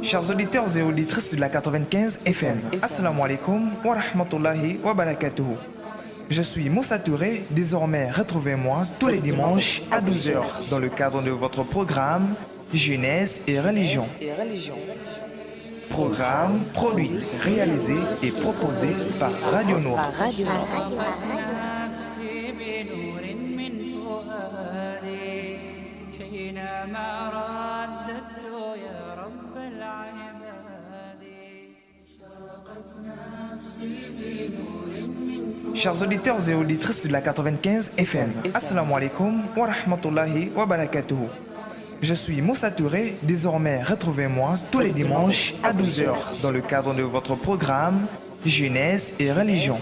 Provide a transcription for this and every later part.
Chers auditeurs et auditrices de la 95 FM, Assalamu alaikum wa rahmatullahi wa barakatuhu. Je suis Moussa Touré, désormais retrouvez-moi tous les dimanches à 12 heures dans le cadre de votre programme Jeunesse et Religion. Programme produit, réalisé et proposé par Radio Nour. Chers auditeurs et auditrices de la 95 FM, Assalamu alaikum wa rahmatullahi wa barakatuhu. Je suis Moussa Touré, désormais retrouvez-moi tous les dimanches à 12 heures dans le cadre de votre programme Jeunesse et Religion.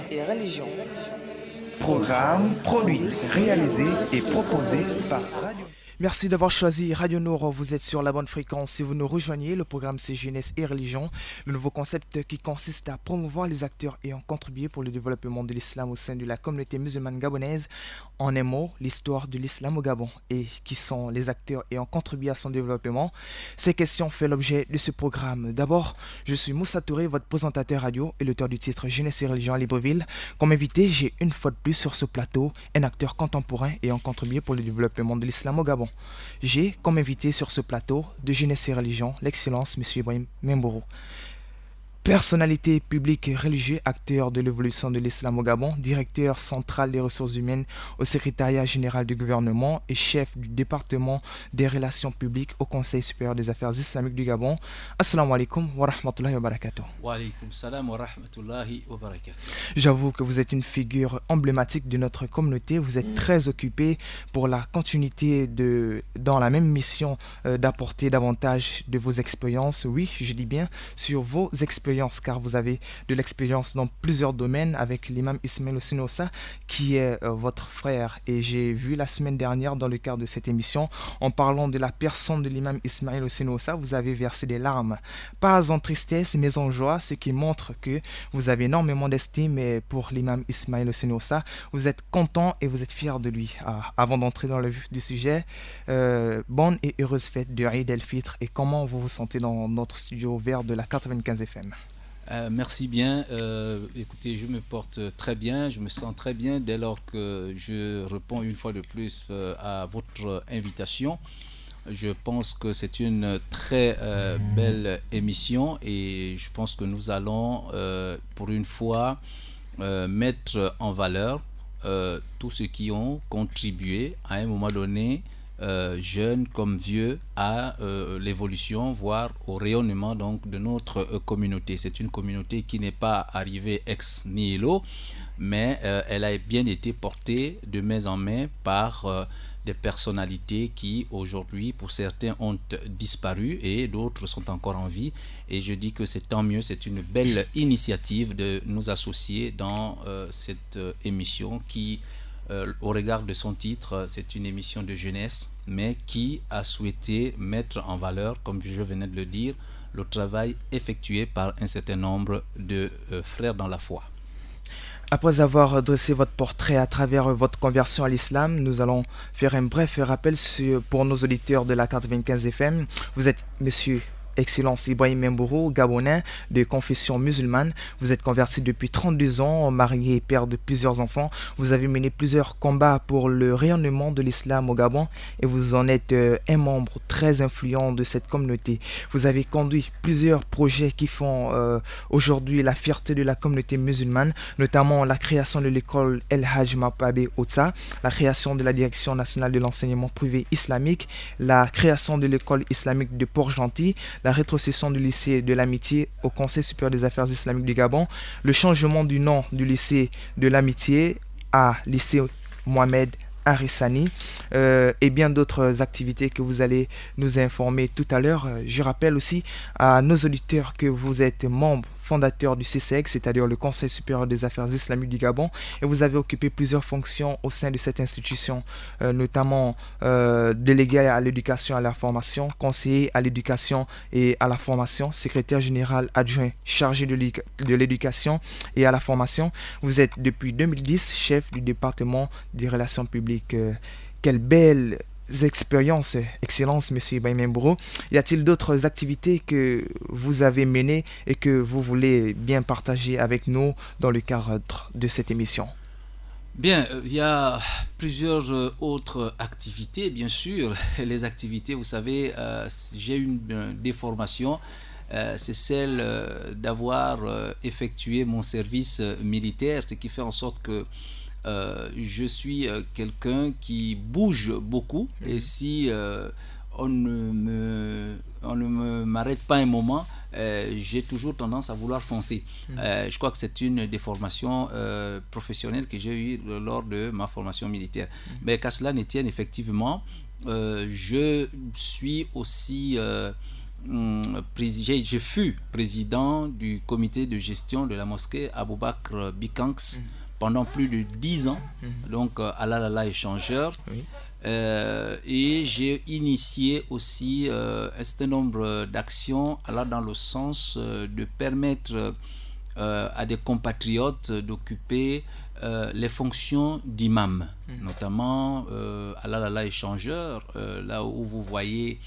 Programme produit, réalisé et proposé par Radio. Merci d'avoir choisi Radio Nour, vous êtes sur la bonne fréquence. Si vous nous rejoignez, le programme c'est Jeunesse et Religion, le nouveau concept qui consiste à promouvoir les acteurs ayant contribué pour le développement de l'islam au sein de la communauté musulmane gabonaise. En un mot, l'histoire de l'islam au Gabon et qui sont les acteurs ayant contribué à son développement. Ces questions font l'objet de ce programme. D'abord, je suis Moussa Touré, votre présentateur radio et l'auteur du titre Jeunesse et Religion à Libreville. Comme invité, j'ai une fois de plus sur ce plateau un acteur contemporain ayant contribué pour le développement de l'islam au Gabon. J'ai comme invité sur ce plateau de Jeunesse et Religion l'excellence M. Ibrahim Membourou. Personnalité publique et religieuse, acteur de l'évolution de l'islam au Gabon, directeur central des ressources humaines au secrétariat général du gouvernement et chef du département des relations publiques au Conseil supérieur des affaires islamiques du Gabon. Assalamu alaikum wa rahmatullahi wa barakatuh. Wa alaikum salam wa rahmatullahi wa barakatuh. J'avoue que vous êtes une figure emblématique de notre communauté. Vous êtes très occupé pour la continuité dans la même mission d'apporter davantage de vos expériences. Oui, je dis bien sur vos expériences, car vous avez de l'expérience dans plusieurs domaines avec l'imam Ismaël Osinosa qui est votre frère, et j'ai vu la semaine dernière dans le cadre de cette émission en parlant de la personne de l'imam Ismaël Osinosa, vous avez versé des larmes, pas en tristesse mais en joie, ce qui montre que vous avez énormément d'estime pour l'imam Ismaël Osinosa. Vous êtes content et vous êtes fier de lui. Avant d'entrer dans le vif du sujet, bonne et heureuse fête de Eid el-Fitr, et comment vous vous sentez dans notre studio vert de la 95 FM? Merci bien. Écoutez, je me porte très bien, je me sens très bien dès lors que je réponds une fois de plus à votre invitation. Je pense que c'est une très belle émission et je pense que nous allons pour une fois mettre en valeur tous ceux qui ont contribué à un moment donné, jeunes comme vieux, à l'évolution, voire au rayonnement donc de notre communauté. C'est une communauté qui n'est pas arrivée ex nihilo, mais elle a bien été portée de main en main par des personnalités qui aujourd'hui pour certains ont disparu et d'autres sont encore en vie, et je dis que c'est tant mieux. C'est une belle initiative de nous associer dans cette émission qui au regard de son titre, c'est une émission de jeunesse, mais qui a souhaité mettre en valeur, comme je venais de le dire, le travail effectué par un certain nombre de frères dans la foi. Après avoir dressé votre portrait à travers votre conversion à l'islam, nous allons faire un bref rappel pour nos auditeurs de la 95 FM. Vous êtes monsieur Excellence Ibrahim Membourou, gabonais de confession musulmane. Vous êtes converti depuis 32 ans, marié et père de plusieurs enfants. Vous avez mené plusieurs combats pour le rayonnement de l'islam au Gabon et vous en êtes un membre très influent de cette communauté. Vous avez conduit plusieurs projets qui font aujourd'hui la fierté de la communauté musulmane, notamment la création de l'école El Hajj Mapabe Otsa, la création de la direction nationale de l'enseignement privé islamique, la création de l'école islamique de Port-Gentil, la rétrocession du lycée de l'Amitié au Conseil supérieur des affaires islamiques du Gabon, le changement du nom du lycée de l'Amitié à lycée Mohamed Harissani et bien d'autres activités que vous allez nous informer tout à l'heure. Je rappelle aussi à nos auditeurs que vous êtes membre fondateur du CCEG, c'est-à-dire le Conseil supérieur des affaires islamiques du Gabon, et vous avez occupé plusieurs fonctions au sein de cette institution, notamment délégué à l'éducation et à la formation, conseiller à l'éducation et à la formation, secrétaire général adjoint chargé de l'éducation et à la formation. Vous êtes depuis 2010 chef du département des relations publiques. Quelle belle expériences, Excellence, Monsieur Ibrahim Mboro, y a-t-il d'autres activités que vous avez menées et que vous voulez bien partager avec nous dans le cadre de cette émission? Bien, il y a plusieurs autres activités, bien sûr. Les activités, vous savez, j'ai une déformation, c'est celle d'avoir effectué mon service militaire, ce qui fait en sorte que je suis quelqu'un qui bouge beaucoup. Et si on ne m'arrête pas un moment, j'ai toujours tendance à vouloir foncer. Je crois que c'est une déformation professionnelle que j'ai eue lors de ma formation militaire. Mais qu'à cela ne tienne, effectivement, je suis aussi... je fus président du comité de gestion de la mosquée Aboubakr Bikanks pendant plus de 10 ans, donc à l'Alala échangeur. Oui. Et j'ai initié aussi un certain nombre d'actions allant dans le sens de permettre à des compatriotes d'occuper les fonctions d'imam, notamment à l'Alala échangeur, là où vous voyez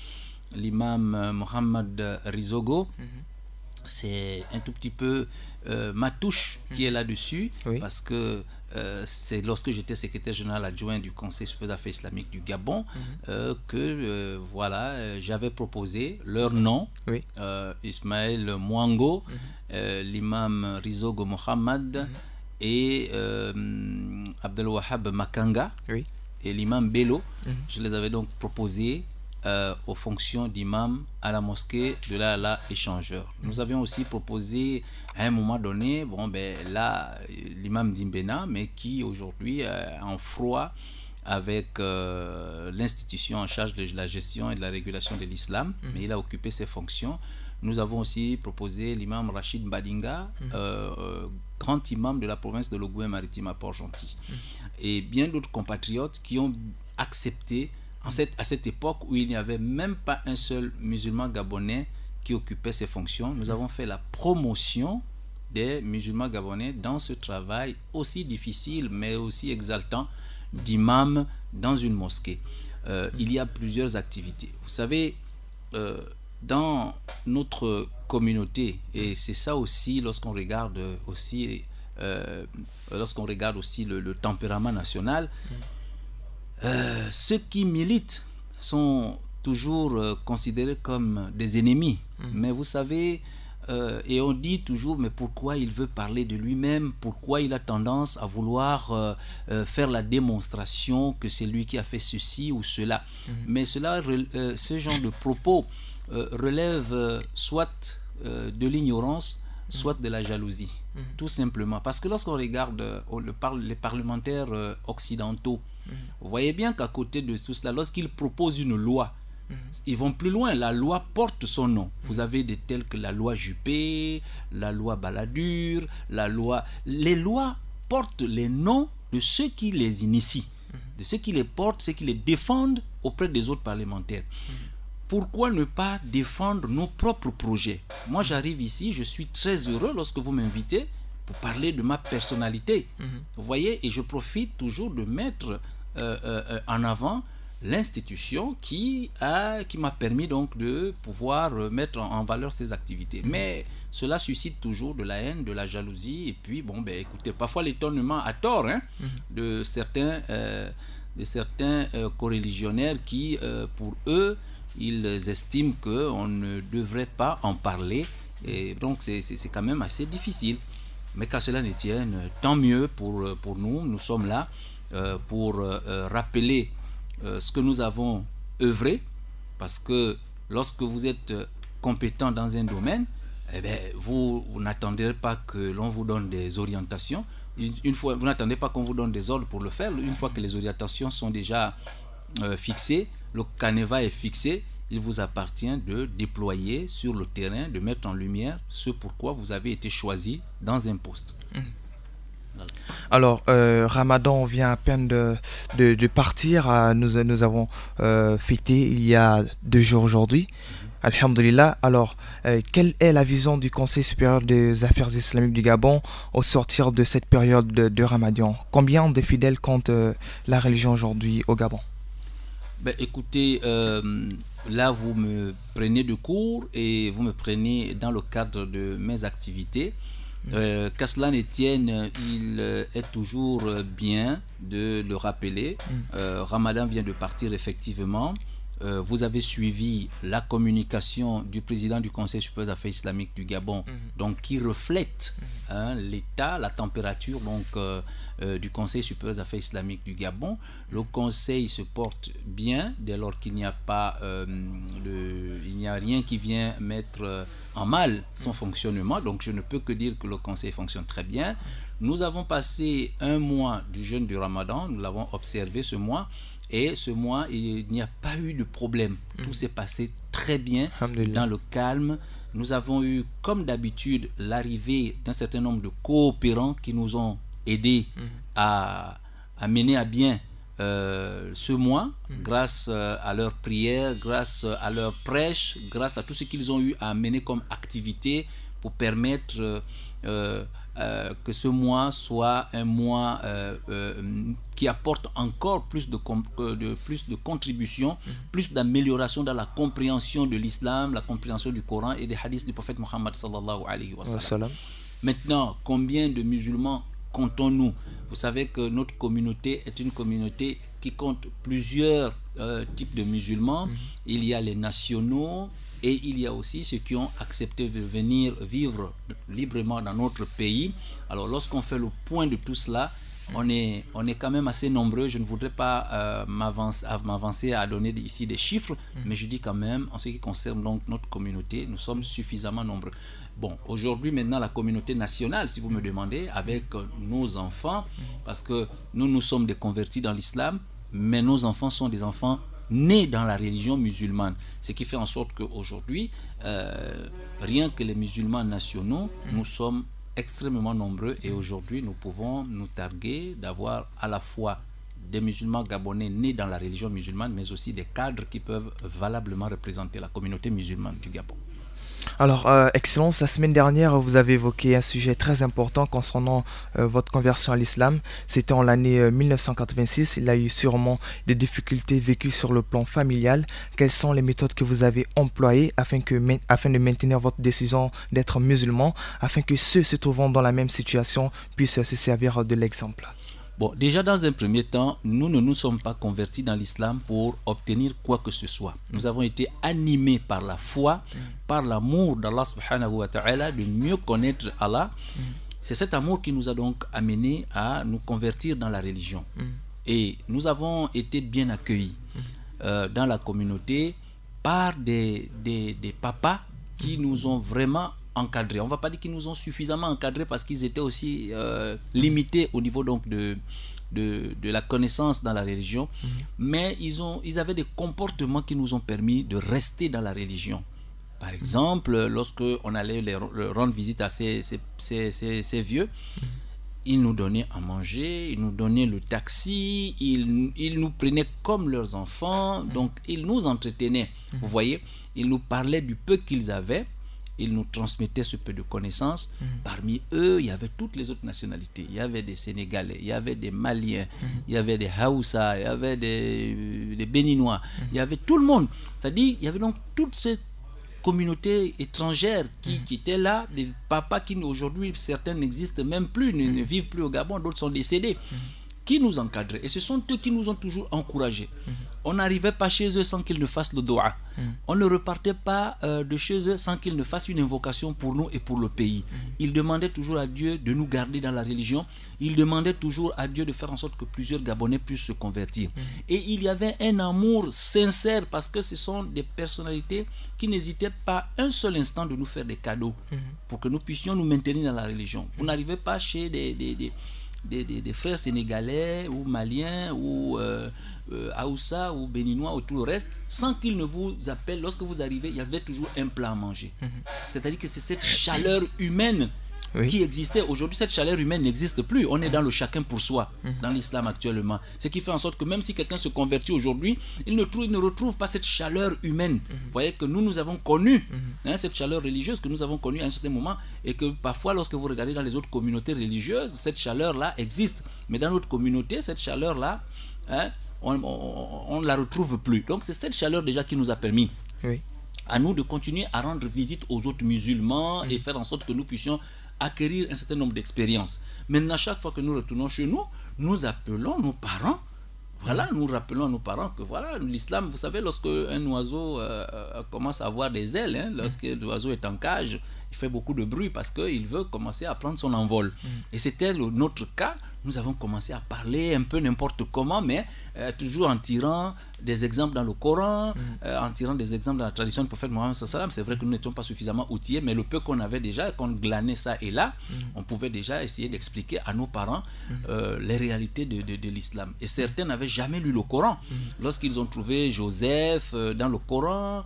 l'imam Mohamed Rizogo. C'est un tout petit peu ma touche qui est là-dessus, Oui. parce que c'est lorsque j'étais secrétaire général adjoint du Conseil supérieur des affaires islamiques du Gabon que voilà, j'avais proposé leur nom, Oui. Ismaël Mwango, l'imam Rizogo Mohamed et Abdelwahab Makanga Oui. et l'imam Bello. Je les avais donc proposés aux fonctions d'imam à la mosquée de l'Allah échangeur. Nous avions aussi proposé à un moment donné, là, l'imam d'Imbena, mais qui aujourd'hui est en froid avec l'institution en charge de la gestion et de la régulation de l'islam, mais il a occupé ses fonctions. Nous avons aussi proposé l'imam Rachid Badinga, grand imam de la province de l'Ogooué-Maritime à Port-Gentil. Et bien d'autres compatriotes qui ont accepté à cette époque où il n'y avait même pas un seul musulman gabonais qui occupait ces fonctions. Nous avons fait la promotion des musulmans gabonais dans ce travail aussi difficile mais aussi exaltant d'imam dans une mosquée. Il y a plusieurs activités. Vous savez, dans notre communauté, et c'est ça aussi lorsqu'on regarde aussi, le tempérament national, ceux qui militent sont toujours considérés comme des ennemis. Mais vous savez, et on dit toujours, mais pourquoi il veut parler de lui-même? Pourquoi il a tendance à vouloir faire la démonstration que c'est lui qui a fait ceci ou cela? Mais ce genre de propos relève soit de l'ignorance, soit de la jalousie, tout simplement. Parce que lorsqu'on regarde les parlementaires occidentaux, vous voyez bien qu'à côté de tout cela, lorsqu'ils proposent une loi, ils vont plus loin. La loi porte son nom. Vous avez des tels que la loi Juppé, la loi Balladur, les lois portent les noms de ceux qui les initient, de ceux qui les portent, ceux qui les défendent auprès des autres parlementaires. Pourquoi ne pas défendre nos propres projets? Moi, j'arrive ici, je suis très heureux lorsque vous m'invitez pour parler de ma personnalité. Vous voyez, et je profite toujours de mettre en avant l'institution qui m'a permis donc de pouvoir mettre en valeur ces activités. Mais cela suscite toujours de la haine, de la jalousie, et puis, écoutez, parfois l'étonnement à tort de certains coreligionnaires qui, pour eux, ils estiment qu'on ne devrait pas en parler, et donc c'est quand même assez difficile. Mais qu'à cela ne tienne, tant mieux pour nous. Nous sommes là pour rappeler ce que nous avons œuvré, parce que lorsque vous êtes compétent dans un domaine, vous n'attendez pas que l'on vous donne des orientations. Une fois, vous n'attendez pas qu'on vous donne des ordres pour le faire. Une fois que les orientations sont déjà fixées, le canevas est fixé, il vous appartient de déployer sur le terrain, de mettre en lumière ce pourquoi vous avez été choisi dans un poste. Voilà. Alors, Ramadan vient à peine de partir. Nous avons fêté il y a 2 jours aujourd'hui. Alhamdulillah. Alors, quelle est la vision du Conseil supérieur des affaires islamiques du Gabon au sortir de cette période de Ramadan? Combien de fidèles compte la religion aujourd'hui au Gabon? Ben, écoutez, là, vous me prenez de court et vous me prenez dans le cadre de mes activités. Qu'à cela ne tienne, il est toujours bien de le rappeler. Ramadan vient de partir effectivement. Vous avez suivi la communication du président du Conseil supérieur des affaires islamiques du Gabon, donc qui reflète l'état, la température donc, du Conseil supérieur des affaires islamiques du Gabon. Le Conseil se porte bien dès lors qu'il n'y a pas, il n'y a rien qui vient mettre en mal son fonctionnement. Donc je ne peux que dire que le Conseil fonctionne très bien. Nous avons passé un mois du jeûne du Ramadan, nous l'avons observé ce mois. Et ce mois, il n'y a pas eu de problème. Tout s'est passé très bien, dans le calme. Nous avons eu, comme d'habitude, l'arrivée d'un certain nombre de coopérants qui nous ont aidés à mener à bien ce mois, grâce à leurs prières, grâce à leurs prêches, grâce à tout ce qu'ils ont eu à mener comme activité pour permettre que ce mois soit un mois qui apporte encore plus de contributions, plus d'amélioration dans la compréhension de l'islam, la compréhension du Coran et des hadiths du prophète Mohammed sallallahu alayhi wa sallam. Maintenant, combien de musulmans comptons-nous? Vous savez que notre communauté est une communauté qui compte plusieurs types de musulmans. Il y a les nationaux, et il y a aussi ceux qui ont accepté de venir vivre librement dans notre pays. Alors lorsqu'on fait le point de tout cela, on est quand même assez nombreux. Je ne voudrais pas m'avancer à donner ici des chiffres, mais je dis quand même, en ce qui concerne donc notre communauté, nous sommes suffisamment nombreux. Bon, aujourd'hui maintenant la communauté nationale, si vous me demandez, avec nos enfants, parce que nous sommes des convertis dans l'islam, mais nos enfants sont des enfants nés dans la religion musulmane, ce qui fait en sorte qu'aujourd'hui, rien que les musulmans nationaux, nous sommes extrêmement nombreux et aujourd'hui nous pouvons nous targuer d'avoir à la fois des musulmans gabonais nés dans la religion musulmane, mais aussi des cadres qui peuvent valablement représenter la communauté musulmane du Gabon. Alors, Excellence, la semaine dernière, vous avez évoqué un sujet très important concernant votre conversion à l'islam. C'était en l'année 1986. Il y a eu sûrement des difficultés vécues sur le plan familial. Quelles sont les méthodes que vous avez employées afin de maintenir votre décision d'être musulman, afin que ceux se trouvant dans la même situation puissent se servir de l'exemple? Bon, déjà dans un premier temps, nous ne nous sommes pas convertis dans l'islam pour obtenir quoi que ce soit. Nous avons été animés par la foi, par l'amour d'Allah subhanahu wa ta'ala, de mieux connaître Allah. C'est cet amour qui nous a donc amenés à nous convertir dans la religion. Et nous avons été bien accueillis dans la communauté par des papas qui nous ont vraiment encadrés. On ne va pas dire qu'ils nous ont suffisamment encadrés parce qu'ils étaient aussi limités au niveau donc de la connaissance dans la religion, mais ils avaient des comportements qui nous ont permis de rester dans la religion. Par exemple, lorsque on allait rendre visite à ces vieux, ils nous donnaient à manger, ils nous donnaient le taxi, ils nous prenaient comme leurs enfants, donc ils nous entretenaient. Vous voyez, ils nous parlaient du peu qu'ils avaient. Ils nous transmettaient ce peu de connaissances. Parmi eux, il y avait toutes les autres nationalités. Il y avait des Sénégalais, il y avait des Maliens, il y avait des Haoussa, il y avait des Béninois, il y avait tout le monde. C'est-à-dire, il y avait donc toute cette communauté étrangère qui étaient là, des papas qui aujourd'hui, certains n'existent même plus, ne vivent plus au Gabon, d'autres sont décédés, qui nous encadraient. Et ce sont eux qui nous ont toujours encouragés. On n'arrivait pas chez eux sans qu'ils ne fassent le doua. On ne repartait pas de chez eux sans qu'ils ne fassent une invocation pour nous et pour le pays. Ils demandaient toujours à Dieu de nous garder dans la religion. Ils demandaient toujours à Dieu de faire en sorte que plusieurs Gabonais puissent se convertir. Et il y avait un amour sincère parce que ce sont des personnalités qui n'hésitaient pas un seul instant de nous faire des cadeaux pour que nous puissions nous maintenir dans la religion. Vous n'arrivez pas chez des frères sénégalais ou maliens ou Haoussa ou béninois ou tout le reste sans qu'ils ne vous appellent. Lorsque vous arrivez, il y avait toujours un plat à manger. C'est-à-dire que c'est cette chaleur humaine qui existait. Aujourd'hui, cette chaleur humaine n'existe plus. On est dans le chacun pour soi dans l'islam actuellement. Ce qui fait en sorte que même si quelqu'un se convertit aujourd'hui, il ne retrouve pas cette chaleur humaine. Vous voyez que nous avons connu cette chaleur religieuse que nous avons connue à un certain moment et que parfois lorsque vous regardez dans les autres communautés religieuses, cette chaleur-là existe. Mais dans notre communauté, cette chaleur-là, on ne la retrouve plus. Donc c'est cette chaleur déjà qui nous a permis à nous de continuer à rendre visite aux autres musulmans et faire en sorte que nous puissions acquérir un certain nombre d'expériences. Maintenant, chaque fois que nous retournons chez nous, nous appelons nos parents. Voilà, nous rappelons à nos parents que voilà, l'islam, vous savez, lorsque un oiseau commence à avoir des ailes, lorsque l'oiseau est en cage, il fait beaucoup de bruit parce qu'il veut commencer à prendre son envol. Et c'était notre cas. Nous avons commencé à parler un peu n'importe comment, mais toujours en tirant des exemples dans le Coran, en tirant des exemples dans la tradition du prophète Mohammed sallallahu alayhi wa sallam. C'est vrai que nous n'étions pas suffisamment outillés, mais le peu qu'on avait déjà, qu'on glanait ça et là, on pouvait déjà essayer d'expliquer à nos parents les réalités de l'islam. Et certains n'avaient jamais lu le Coran. Lorsqu'ils ont trouvé Joseph dans le Coran,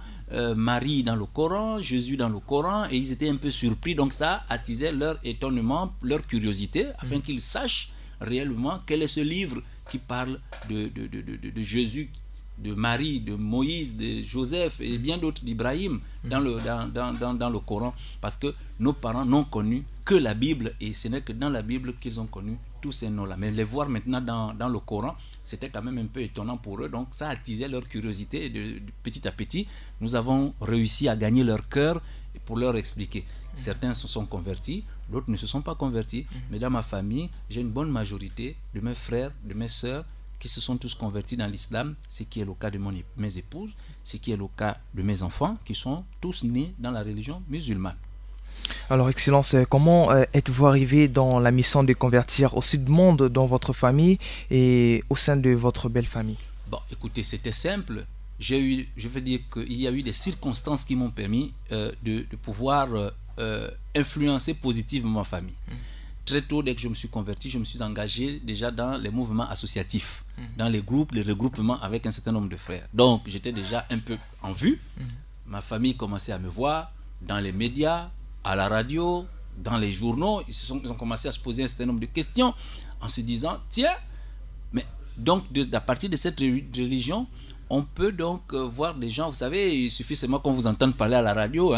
Marie dans le Coran, Jésus dans le Coran, et ils étaient un peu surpris. Donc ça attisait leur étonnement, leur curiosité, afin qu'ils sachent réellement quel est ce livre qui parle de Jésus, de Marie, de Moïse, de Joseph et bien d'autres, d'Ibrahim dans le Coran, parce que nos parents n'ont connu que la Bible, et ce n'est que dans la Bible qu'ils ont connu tous ces noms-là. Mais les voir maintenant dans le Coran, c'était quand même un peu étonnant pour eux, donc ça attisait leur curiosité, et petit à petit, nous avons réussi à gagner leur cœur pour leur expliquer. Certains se sont convertis, d'autres ne se sont pas convertis, mais dans ma famille, j'ai une bonne majorité de mes frères, de mes sœurs, qui se sont tous convertis dans l'islam, ce qui est le cas de mes épouses, ce qui est le cas de mes enfants, qui sont tous nés dans la religion musulmane. Alors, Excellence, comment êtes-vous arrivé dans la mission de convertir aussi de monde dans votre famille et au sein de votre belle famille? Bon, écoutez, c'était simple. Je veux dire qu'il y a eu des circonstances qui m'ont permis de pouvoir influencer positivement ma famille. Très tôt, dès que je me suis converti, je me suis engagé déjà dans les mouvements associatifs, dans les groupes, les regroupements avec un certain nombre de frères. Donc, j'étais déjà un peu en vue. Ma famille commençait à me voir dans les médias, à la radio, dans les journaux. Ils ont commencé à se poser un certain nombre de questions en se disant, tiens, mais donc à partir de cette religion, on peut donc voir des gens, vous savez, il suffit seulement qu'on vous entende parler à la radio,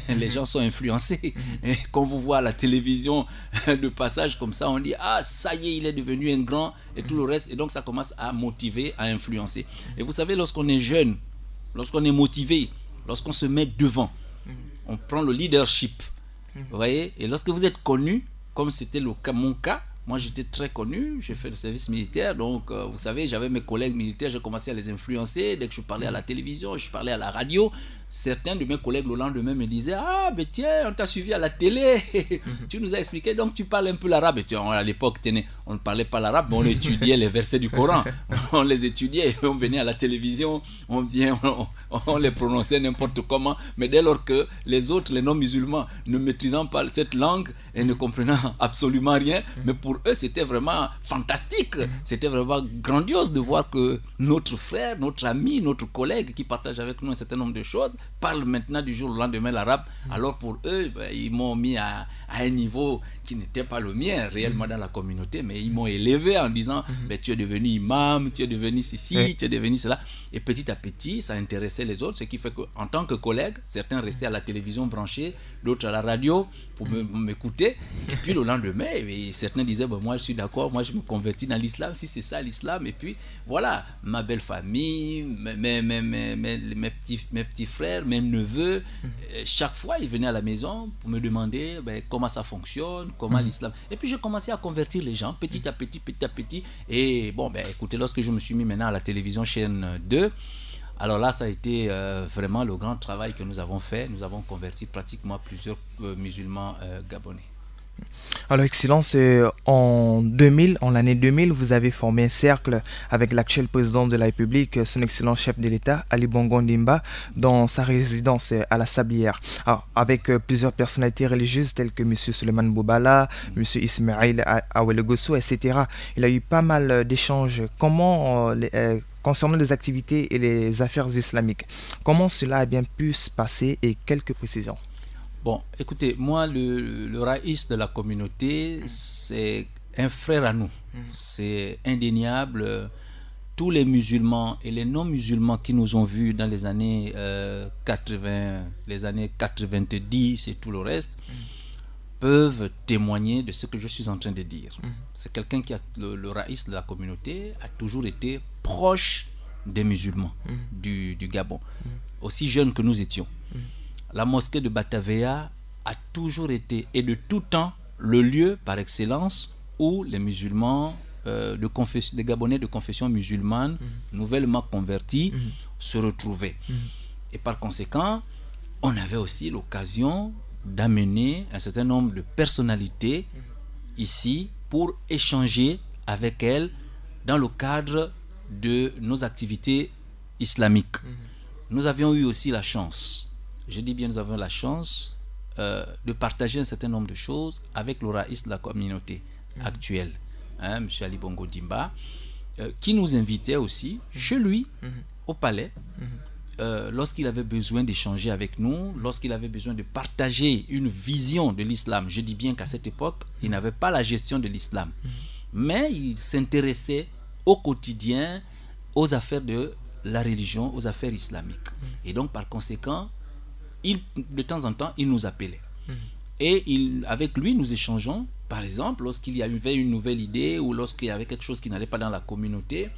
les gens sont influencés. Et quand vous voit à la télévision de passage comme ça, on dit, ah, ça y est, il est devenu un grand, et tout le reste. Et donc ça commence à motiver, à influencer. Et vous savez, lorsqu'on est jeune, lorsqu'on est motivé, lorsqu'on se met devant, on prend le leadership. Vous voyez, et lorsque vous êtes connu, comme c'était mon cas, moi j'étais très connu, j'ai fait le service militaire, donc vous savez, j'avais mes collègues militaires, j'ai commencé à les influencer. Dès que je parlais à la télévision, je parlais à la radio, certains de mes collègues le lendemain me disaient, ah ben tiens, on t'a suivi à la télé, tu nous as expliqué, donc tu parles un peu l'arabe. Et à l'époque, on ne parlait pas l'arabe, mais on étudiait les versets du Coran, on les étudiait, on venait à la télévision, on les prononçait n'importe comment, mais dès lors que les autres, les non-musulmans, ne maîtrisant pas cette langue et ne comprenant absolument rien, mais pour eux, c'était vraiment fantastique, c'était vraiment grandiose de voir que notre frère, notre ami, notre collègue qui partage avec nous un certain nombre de choses, parle maintenant du jour au lendemain l'arabe. Alors pour eux, ils m'ont mis à un niveau qui n'était pas le mien réellement dans la communauté, mais ils m'ont élevé en disant, tu es devenu imam, tu es devenu ceci, tu es devenu cela. Et petit à petit, ça intéressait les autres, ce qui fait qu'en tant que collègue, certains restaient à la télévision branchée, d'autres à la radio pour m'écouter. Et puis le lendemain, certains disaient, moi je suis d'accord, moi je me convertis dans l'islam, si c'est ça l'islam. Et puis voilà, ma belle famille, mes petits frères, mes neveux, chaque fois ils venaient à la maison pour me demander comment ça fonctionne, comment l'islam. Et puis j'ai commencé à convertir les gens petit à petit. Et écoutez, lorsque je me suis mis maintenant à la télévision chaîne 2, alors là, ça a été vraiment le grand travail que nous avons fait. Nous avons converti pratiquement plusieurs musulmans gabonais. Alors, Excellence, en l'année 2000, vous avez formé un cercle avec l'actuel président de la République, son excellent chef de l'État, Ali Bongo Ndimba, dans sa résidence à la Sablière. Alors, avec plusieurs personnalités religieuses telles que M. Suleiman Boubala, M. Ismaël Awelegoso, etc. Il y a eu pas mal d'échanges. Concernant les activités et les affaires islamiques, comment cela a bien pu se passer et quelques précisions? Bon, écoutez, moi, le raïs de la communauté, c'est un frère à nous. C'est indéniable. Tous les musulmans et les non-musulmans qui nous ont vus dans les années 80, les années 90 et tout le reste, peuvent témoigner de ce que je suis en train de dire. C'est quelqu'un qui a le raïs de la communauté a toujours été proche des musulmans du Gabon, aussi jeunes que nous étions. La mosquée de Batavia a toujours été, et de tout temps, le lieu par excellence où les musulmans, des Gabonais de confession musulmane, nouvellement convertis, se retrouvaient. Et par conséquent, on avait aussi l'occasion d'amener un certain nombre de personnalités ici pour échanger avec elles dans le cadre de nos activités islamiques. Nous avions eu aussi la chance, je dis bien nous avons la chance, de partager un certain nombre de choses avec le raïs de la communauté actuelle, M. Ali Bongo Dimba, qui nous invitait aussi chez lui, au palais, lorsqu'il avait besoin d'échanger avec nous, lorsqu'il avait besoin de partager une vision de l'islam. Je dis bien qu'à cette époque, il n'avait pas la gestion de l'islam, mais il s'intéressait au quotidien aux affaires de la religion, aux affaires islamiques. Et donc, par conséquent, de temps en temps, il nous appelait. Et avec lui, nous échangeons. Par exemple, lorsqu'il y avait une nouvelle idée ou lorsqu'il y avait quelque chose qui n'allait pas dans la communauté,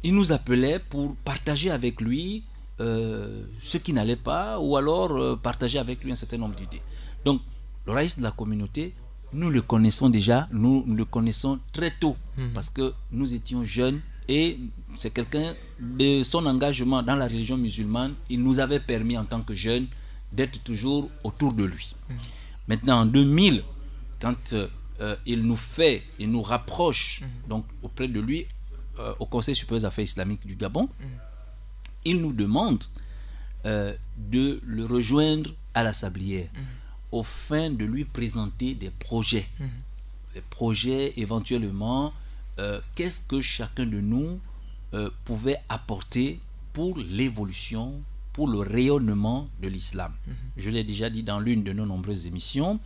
il nous appelait pour partager avec lui ce qui n'allait pas, ou alors partager avec lui un certain nombre d'idées. Donc, le raïs de la communauté, nous le connaissons déjà, nous le connaissons très tôt, parce que nous étions jeunes, et c'est quelqu'un, de son engagement dans la religion musulmane, il nous avait permis en tant que jeunes d'être toujours autour de lui. Maintenant, en 2000, quand il nous rapproche donc auprès de lui, au Conseil supérieur des affaires islamiques du Gabon, il nous demande de le rejoindre à la Sablière, au fin de lui présenter des projets. Des projets éventuellement, qu'est-ce que chacun de nous pouvait apporter pour l'évolution, pour le rayonnement de l'islam. Je l'ai déjà dit dans l'une de nos nombreuses émissions.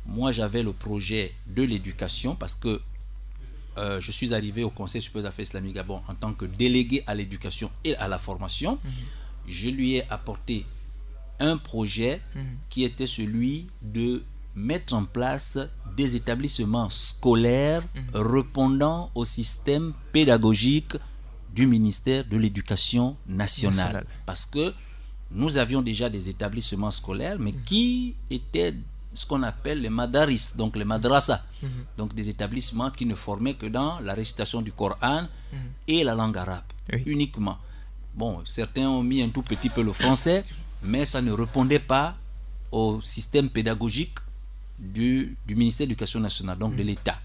Moi, j'avais le projet de l'éducation parce que je suis arrivé au Conseil supérieur des affaires islamiques Gabon en tant que délégué à l'éducation et à la formation. Je lui ai apporté un projet qui était celui de mettre en place des établissements scolaires répondant au système pédagogique du ministère de l'Éducation nationale. Parce que nous avions déjà des établissements scolaires, mais qui étaient ce qu'on appelle les madaris, donc les madrasas, donc des établissements qui ne formaient que dans la récitation du Coran et la langue arabe, uniquement. Bon, certains ont mis un tout petit peu le français, mais ça ne répondait pas au système pédagogique du ministère de l'Éducation nationale, donc de l'État.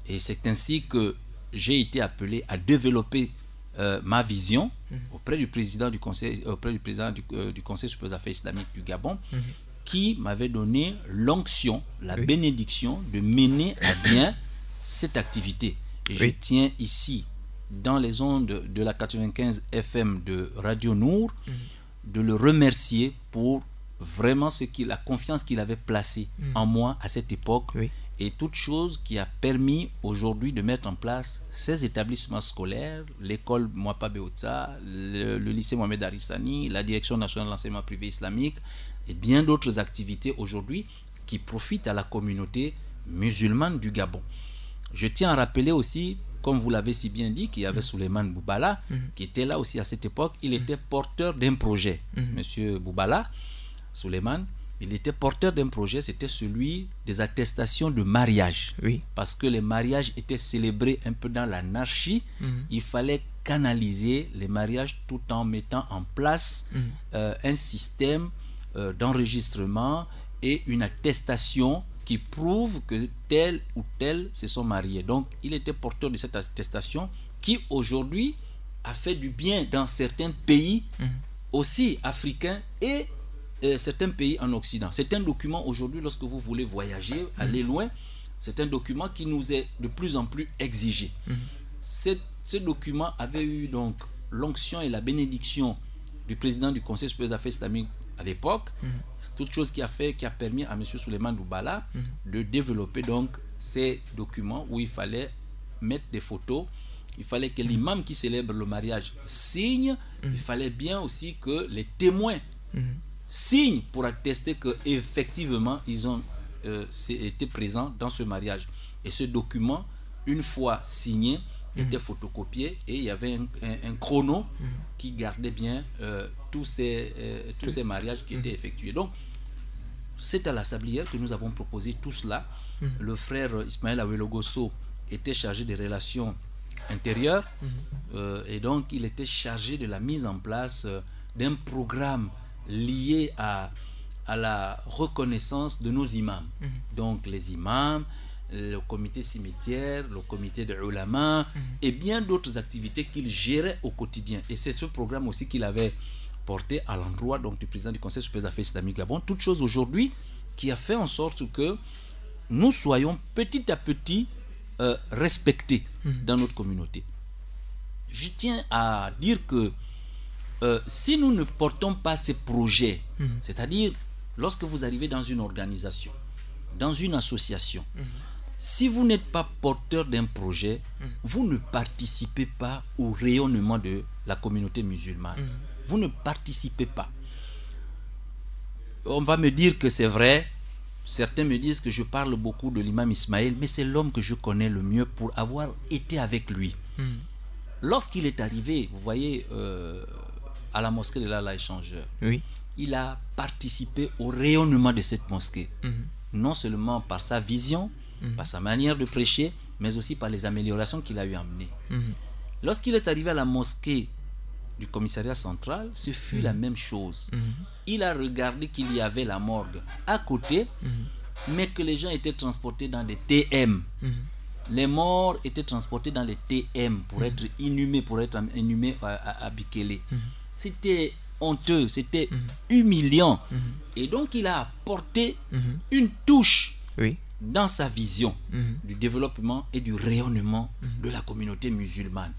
Et c'est ainsi que j'ai été appelé à développer ma vision auprès du président du Conseil, du Conseil supérieur des affaires islamiques du Gabon, qui m'avait donné l'onction, la bénédiction de mener à bien cette activité. Et je tiens ici, dans les ondes de la 95 FM de Radio Nour, de le remercier pour vraiment la confiance qu'il avait placée en moi à cette époque, et toute chose qui a permis aujourd'hui de mettre en place ces établissements scolaires, l'école Mouapa Beotsa, le lycée Mohamed Arissani, la direction nationale de l'enseignement privé islamique, et bien d'autres activités aujourd'hui qui profitent à la communauté musulmane du Gabon. Je tiens à rappeler aussi, comme vous l'avez si bien dit, qu'il y avait Souleymane Boubala, qui était là aussi à cette époque. Il était porteur d'un projet. Monsieur Boubala, Souleymane, il était porteur d'un projet, c'était celui des attestations de mariage. Parce que les mariages étaient célébrés un peu dans l'anarchie. Il fallait canaliser les mariages tout en mettant en place un système d'enregistrement et une attestation qui prouve que tel ou tel se sont mariés. Donc, il était porteur de cette attestation qui, aujourd'hui, a fait du bien dans certains pays aussi africains et certains pays en Occident. C'est un document aujourd'hui, lorsque vous voulez voyager, aller loin, c'est un document qui nous est de plus en plus exigé. Ce document avait eu donc l'onction et la bénédiction du président du Conseil supérieur des affaires islamiques à l'époque, toute chose qui a permis à M. Souleymane Boubala de développer donc ces documents où il fallait mettre des photos, il fallait que l'imam qui célèbre le mariage signe, il fallait bien aussi que les témoins signent pour attester qu'effectivement ils ont été présents dans ce mariage. Et ce document, une fois signé, était photocopié et il y avait un chrono qui gardait bien tous ces mariages qui étaient effectués. Donc, c'est à la Sablière que nous avons proposé tout cela. Le frère Ismaël Awelogoso était chargé des relations intérieures et donc il était chargé de la mise en place d'un programme lié à la reconnaissance de nos imams. Donc les imams, le comité cimetière, le comité de ulama et bien d'autres activités qu'il gérait au quotidien. Et c'est ce programme aussi qu'il avait porté à l'endroit donc, du président du Conseil supérieur des affaires islamiques Gabon. Toute chose aujourd'hui qui a fait en sorte que nous soyons petit à petit respectés dans notre communauté. Je tiens à dire que si nous ne portons pas ces projets, c'est-à-dire lorsque vous arrivez dans une organisation, dans une association, si vous n'êtes pas porteur d'un projet, vous ne participez pas au rayonnement de la communauté musulmane. Vous ne participez pas. On va me dire que c'est vrai. Certains me disent que je parle beaucoup de l'imam Ismaël, mais c'est l'homme que je connais le mieux pour avoir été avec lui. Lorsqu'il est arrivé, vous voyez, à la mosquée de l'Allah échangeur, il a participé au rayonnement de cette mosquée. Non seulement par sa vision, par sa manière de prêcher, mais aussi par les améliorations qu'il a eu amenées. Lorsqu'il est arrivé à la mosquée du commissariat central, ce fut la même chose. Il a regardé qu'il y avait la morgue à côté, mais que les gens étaient transportés dans des TM. Les morts étaient transportés dans les TM pour être inhumés, à Bikele. C'était honteux, c'était humiliant. Et donc il a apporté une touche dans sa vision du développement et du rayonnement de la communauté musulmane.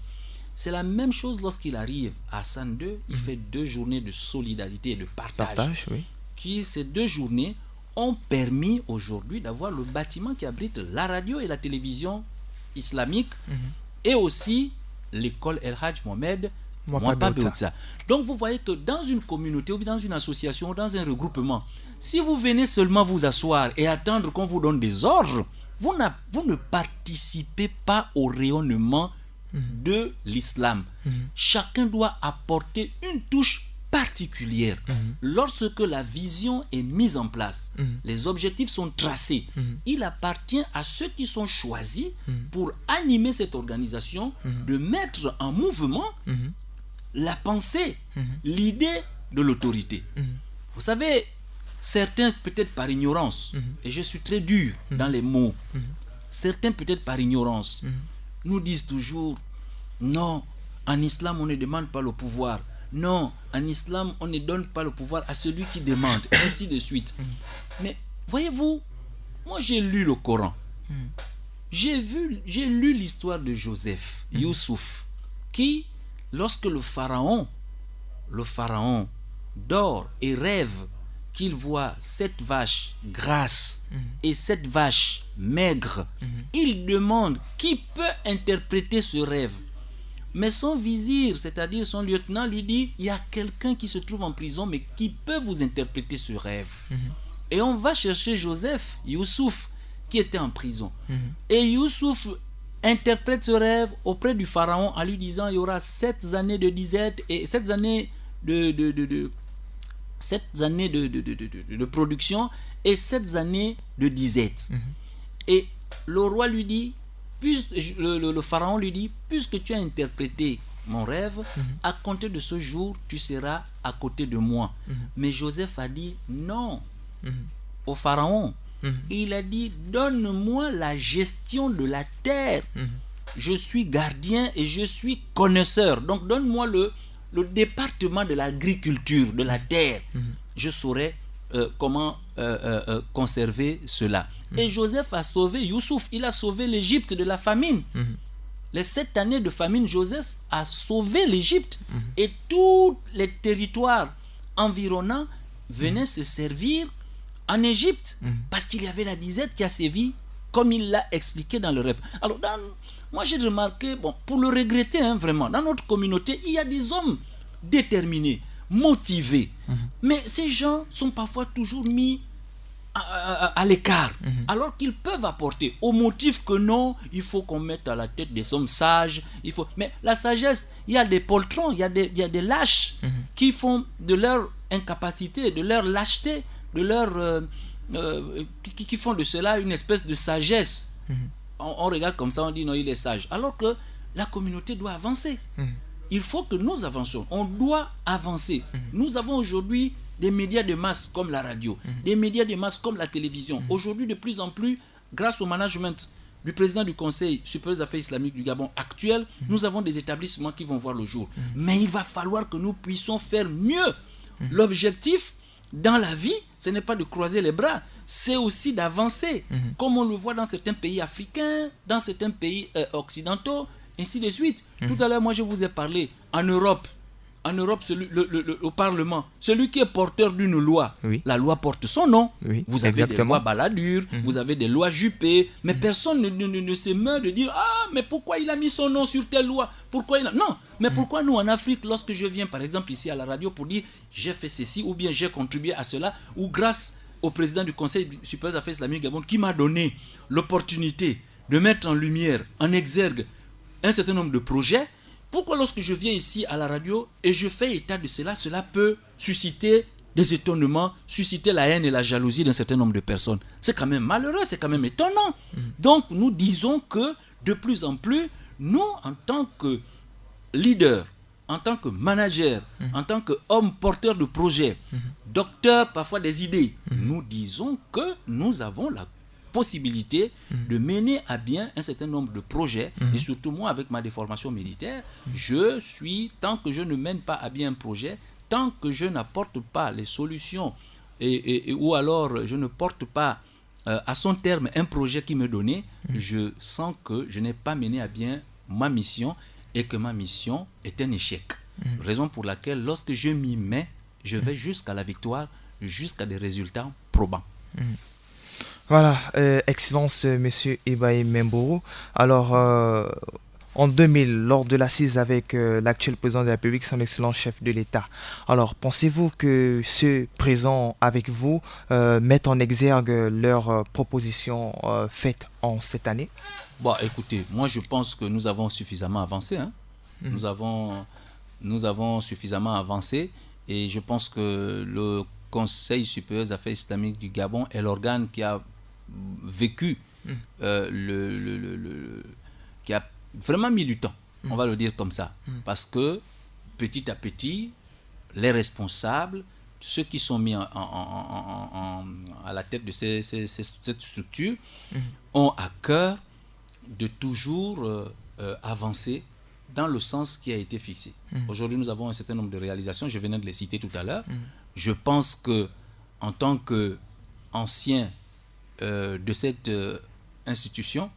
C'est la même chose lorsqu'il arrive à Hassan II, il fait 2 journées de solidarité et de partage. Ces 2 journées ont permis aujourd'hui d'avoir le bâtiment qui abrite la radio et la télévision islamique et aussi l'école El Hadj Mohamed Mwapa Beotsa. Donc vous voyez que dans une communauté ou dans une association ou dans un regroupement, si vous venez seulement vous asseoir et attendre qu'on vous donne des ordres, vous ne participez pas au rayonnement de l'islam. Chacun doit apporter une touche particulière. Lorsque la vision est mise en place, les objectifs sont tracés, il appartient à ceux qui sont choisis pour animer cette organisation de mettre en mouvement la pensée, l'idée de l'autorité. Vous savez, certains peut-être par ignorance, et je suis très dur dans les mots, certains peut-être par ignorance, nous disent toujours non, en islam on ne demande pas le pouvoir, non, en islam on ne donne pas le pouvoir à celui qui demande, ainsi de suite. Mais voyez-vous, moi j'ai lu le Coran, j'ai lu l'histoire de Joseph, Youssouf, qui lorsque le pharaon dort et rêve qu'il voit 7 vaches grasses et 7 vaches maigres, il demande qui peut interpréter ce rêve. Mais son vizir, c'est-à-dire son lieutenant, lui dit il y a quelqu'un qui se trouve en prison mais qui peut vous interpréter ce rêve. Et on va chercher Joseph, Youssouf, qui était en prison. Et Youssouf interprète ce rêve auprès du pharaon en lui disant il y aura 7 années de disette et 7 années de 7 années de production et 7 années de disette. Et le roi lui dit, le pharaon lui dit, puisque tu as interprété mon rêve, à compter de ce jour, tu seras à côté de moi. Mais Joseph a dit non au pharaon. Il a dit, donne-moi la gestion de la terre. Je suis gardien et je suis connaisseur. Donc donne-moi le département de l'agriculture, de la terre. Je saurai comment conserver cela. Et Joseph a sauvé Youssouf. Il a sauvé l'Égypte de la famine. Les 7 années de famine, Joseph a sauvé l'Égypte. Et tous les territoires environnants venaient se servir en Égypte. Parce qu'il y avait la disette qui a sévi, comme il l'a expliqué dans le rêve. Alors, moi j'ai remarqué, pour le regretter vraiment, dans notre communauté, il y a des hommes déterminés, motivés. Mais ces gens sont parfois toujours mis à l'écart, alors qu'ils peuvent apporter, au motif que non, il faut qu'on mette à la tête des hommes sages, mais la sagesse, il y a des poltrons, il y a des lâches qui font de leur incapacité, de leur lâcheté, de leur qui font de cela une espèce de sagesse. On regarde comme ça, on dit non, il est sage, alors que la communauté doit avancer. Il faut que nous avancions, on doit avancer. Nous avons aujourd'hui des médias de masse comme la radio, des médias de masse comme la télévision. Aujourd'hui, de plus en plus, grâce au management du président du Conseil supérieur des affaires islamiques du Gabon actuel, nous avons des établissements qui vont voir le jour. Mais il va falloir que nous puissions faire mieux. L'objectif dans la vie, ce n'est pas de croiser les bras, c'est aussi d'avancer, comme on le voit dans certains pays africains, dans certains pays occidentaux, ainsi de suite. Tout à l'heure, moi, je vous ai parlé, en Europe, au Parlement, celui qui est porteur d'une loi, la loi porte son nom. Vous avez des lois Balladur, vous avez des lois Juppé, mais personne ne s'émeut de dire « Ah, mais pourquoi il a mis son nom sur telle loi ?» Non, mais pourquoi nous en Afrique, lorsque je viens par exemple ici à la radio pour dire « J'ai fait ceci » ou bien « J'ai contribué à cela » ou grâce au président du Conseil supérieur des affaires islamiques du Gabon qui m'a donné l'opportunité de mettre en lumière, en exergue un certain nombre de projets, pourquoi lorsque je viens ici à la radio et je fais état de cela, cela peut susciter des étonnements, susciter la haine et la jalousie d'un certain nombre de personnes. C'est quand même malheureux, c'est quand même étonnant. Donc nous disons que de plus en plus, nous en tant que leaders, en tant que managers, en tant qu'hommes porteurs de projets, docteurs parfois des idées, nous disons que nous avons la possibilité de mener à bien un certain nombre de projets et surtout moi avec ma déformation militaire, je suis, tant que je ne mène pas à bien un projet, tant que je n'apporte pas les solutions ou alors je ne porte pas à son terme un projet qui me donnait, je sens que je n'ai pas mené à bien ma mission et que ma mission est un échec. Raison pour laquelle lorsque je m'y mets, je vais jusqu'à la victoire, jusqu'à des résultats probants. Voilà, Excellence, Monsieur Ibrahim Memboro. Alors, en 2000, lors de l'assise avec l'actuel président de la République, son excellent chef de l'État. Alors, pensez-vous que ceux présents avec vous mettent en exergue leurs propositions faites en cette année? Bon, écoutez, moi je pense que nous avons suffisamment avancé. Hein. Nous avons suffisamment avancé et je pense que le Conseil supérieur des affaires islamiques du Gabon est l'organe qui a vécu, qui a vraiment mis du temps, on va le dire comme ça, parce que petit à petit, les responsables, ceux qui sont mis à la tête de cette structure, ont à cœur de toujours avancer dans le sens qui a été fixé. Aujourd'hui, nous avons un certain nombre de réalisations, je venais de les citer tout à l'heure. Je pense que en tant qu'ancien de cette institution,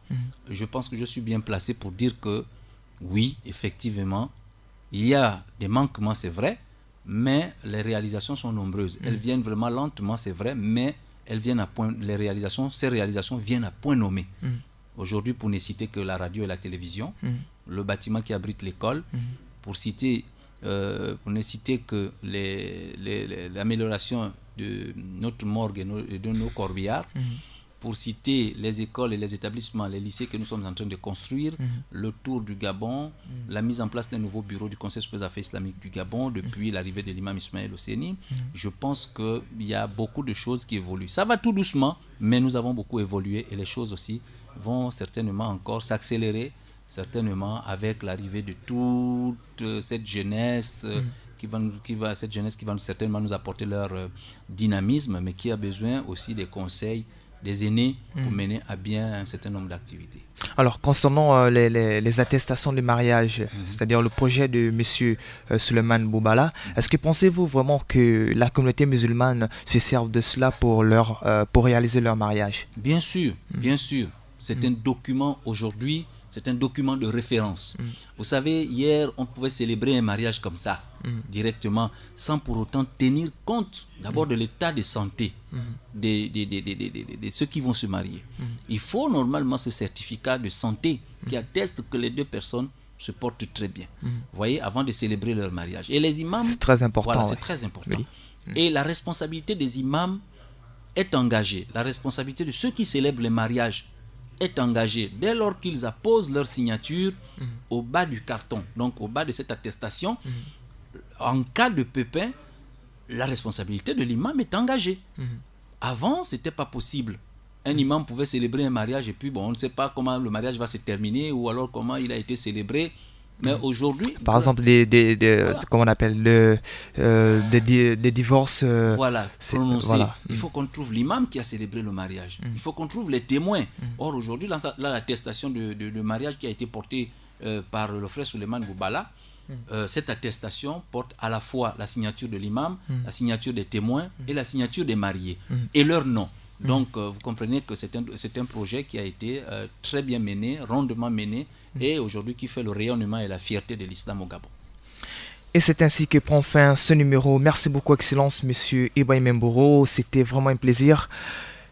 je pense que je suis bien placé pour dire que oui, effectivement, il y a des manquements, c'est vrai, mais les réalisations sont nombreuses. Elles viennent vraiment lentement, c'est vrai, mais elles viennent à point. Ces réalisations viennent à point nommé. Aujourd'hui, pour ne citer que la radio et la télévision, le bâtiment qui abrite l'école, pour ne citer que l'amélioration de notre morgue et de nos corbillards, pour citer les écoles et les établissements, les lycées que nous sommes en train de construire, le tour du Gabon, la mise en place d'un nouveau bureau du Conseil supérieur des affaires islamiques du Gabon depuis l'arrivée de l'imam Ismaël Hosseini, je pense qu'il y a beaucoup de choses qui évoluent. Ça va tout doucement, mais nous avons beaucoup évolué et les choses aussi vont certainement encore s'accélérer, certainement avec l'arrivée de toute cette jeunesse cette jeunesse qui va certainement nous apporter leur dynamisme, mais qui a besoin aussi des conseils des aînés pour mener à bien un certain nombre d'activités. Alors, concernant les attestations de mariage, c'est-à-dire le projet de M. Suleiman Boubala, est-ce que pensez-vous vraiment que la communauté musulmane se serve de cela pour réaliser leur mariage? Bien sûr, bien sûr. C'est un document aujourd'hui, c'est un document de référence. Vous savez, hier, on pouvait célébrer un mariage comme ça, directement, sans pour autant tenir compte d'abord de l'état de santé de ceux qui vont se marier. Il faut normalement ce certificat de santé qui atteste que les deux personnes se portent très bien. Vous voyez, avant de célébrer leur mariage. Et les imams... C'est très important. Voilà, c'est très important. Oui. Et la responsabilité des imams est engagée, la responsabilité de ceux qui célèbrent les mariages est engagée dès lors qu'ils apposent leur signature au bas du carton, donc au bas de cette attestation. En cas de pépin, la responsabilité de l'imam est engagée. Avant, ce n'était pas possible. Un imam pouvait célébrer un mariage et puis bon, on ne sait pas comment le mariage va se terminer ou alors comment il a été célébré. Mais aujourd'hui... Par exemple, comment on appelle, des divorces... voilà, prononcés. Voilà. Il faut qu'on trouve l'imam qui a célébré le mariage. Il faut qu'on trouve les témoins. Or, aujourd'hui, l'attestation de mariage qui a été portée par le frère Suleiman Boubala, cette attestation porte à la fois la signature de l'imam, la signature des témoins et la signature des mariés et leur nom. Donc, vous comprenez que c'est un projet qui a été très bien mené, rondement mené, et aujourd'hui qui fait le rayonnement et la fierté de l'islam au Gabon. Et c'est ainsi que prend fin ce numéro. Merci beaucoup, Excellence, Monsieur Ibrahim Mboro. C'était vraiment un plaisir.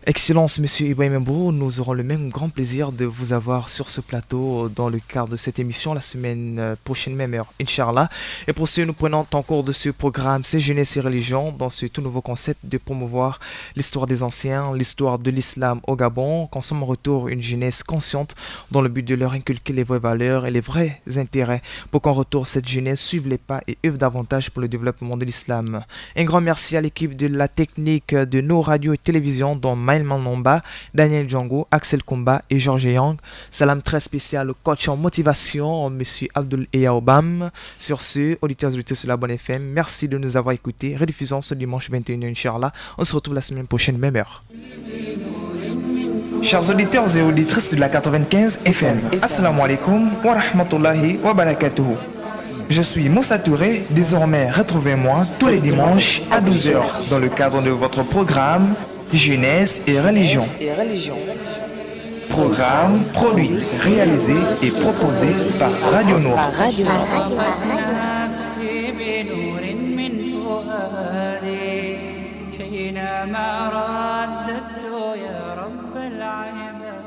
Excellence, Monsieur Ibrahim Mboro, nous aurons le même grand plaisir de vous avoir sur ce plateau dans le cadre de cette émission la semaine prochaine, même heure, Inch'Allah. Et pour ce, nous prenons en cours de ce programme C'est jeunesse et religion dans ce tout nouveau concept de promouvoir l'histoire des anciens, l'histoire de l'islam au Gabon, consomme en retour une jeunesse consciente dans le but de leur inculquer les vraies valeurs et les vrais intérêts pour qu'en retour cette jeunesse suive les pas et œuvre davantage pour le développement de l'islam. Un grand merci à l'équipe de la technique de nos radios et télévisions dont Maël Manomba, Daniel Django, Axel Komba et Georges Yang. Salam très spécial au coach en motivation, Monsieur Abdul Eyaobam. Sur ce, auditeurs et auditrices de la Bonne FM, merci de nous avoir écoutés. Rediffusons ce dimanche 21h, Inch'Allah. On se retrouve la semaine prochaine, même heure. Chers auditeurs et auditrices de la 95 FM, Assalamu alaikum wa rahmatullahi wa barakatuhu. Je suis Moussa Touré, désormais retrouvez-moi tous les dimanches à 12h dans le cadre de votre programme Jeunesse et religion. Programme produit, réalisé et proposé par Radio Nour. حينما رددت يا رب العباد